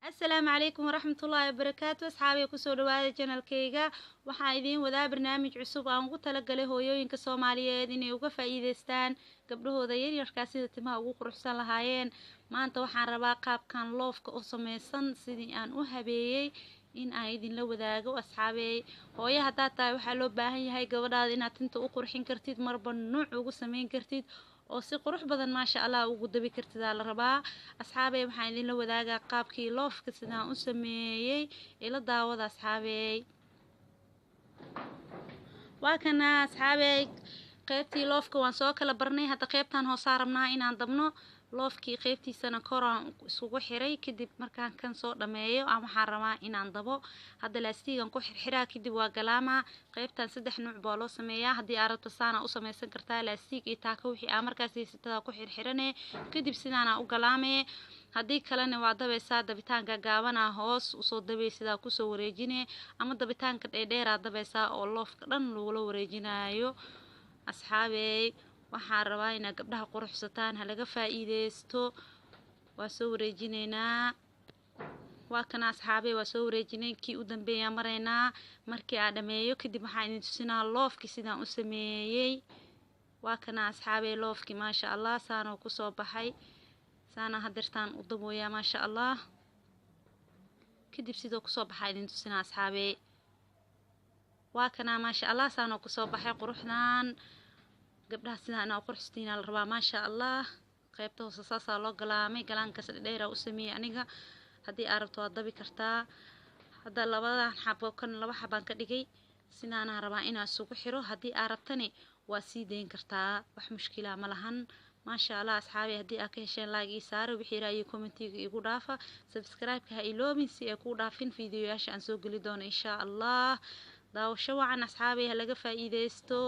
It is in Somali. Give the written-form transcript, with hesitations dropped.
السلام عليكم ورحمة الله وبركاته أصحابي كسو dhawaada channelkayga waxaan idiin wadaa barnaamij cusub aan ugu talagalay hooyooyinka Soomaaliyeed inay uga faa'iideystaan gabdhahooda yaryarka sida timaha ugu quruxsan lahaayeen maanta waxaan rabaa qaabkan loofka u sameysan sidii aan u habeeyay in aan idin la wadaago asxaabey hooyo hadaa tahay waxa loo baahan yahay gabadhaada inaad tinta u qurxin kartid marba nooc ugu sameyn kartid oo si qurux badan maasha Allah ugu dabi kartid la rabaa asxaabey waxaan idin la wadaagaa qaabkii loofka sidaan u sameeyay ila daawada asxaabey waa kana asxaabey qaybtii loofka waan soo kala barnay hadda qaybtan hoos saarnaa inaan dabno loofkii qaybtiisana koraan isugu xiray kadib markaan kan soo dhameeyo ama waxaan rabaa inaan dabo hadda laastigan ku xirxiraa kadib waa galaama qaybtan saddex nooc baa loo sameeyaa hadii aad rabto saana u sameysan kartaa laastig iyo taako wixii aad markaas haysatada ku xirxirane kadib sidaana u galaamee hadii kalena waa dabaysaa dabitaanka gaabana hoos usoo dabaysaa ku soo wareejine ama dabitaanka dheer dabaysaa oo loofka dhan lagu wareejinayo asxaabey waxaan rabaa in gabdhaha quruxsataan halaga faa'iideysto waa soo wareejineynaa waa kana asxaabey waa soo wareejinay kii u dambeeyay mareynaa markii aan dhameeyo kadib waxaan idin tusinaa loofkii sidaan u sameeyay waa kana asxaabey loofkii maasha Allah saano ku soo baxay saana hadirtaan u dabooya maasha Allah kadib sidoo ku soo baxay idin tusinaa asxaabey waa kana maasha Allah saano ku soo baxay quruxdaan gabdhaha sidaan u quruxstiin la rabaa maasha Allah qaybta hoose saasa loo galaamay galaanka dheer u sameeyay aniga hadii aad rabto waad dabi kartaa hada labada xabo kan laba xabaan ka dhigay sinaan rabaa inaan isugu xiro hadii aad rabtani waa sii deyn kartaa wax mushkila ma lahan maasha Allah asxaabi hadii aad ka hesheen like ii saaro wixii raayi commentiga igu dhaafa subscribe ka ha iloobin si ay ku dhaafin fiidiyoyaasha aan soo gali doono insha Allah daawasho wacan asxaabi laga faa'iideysto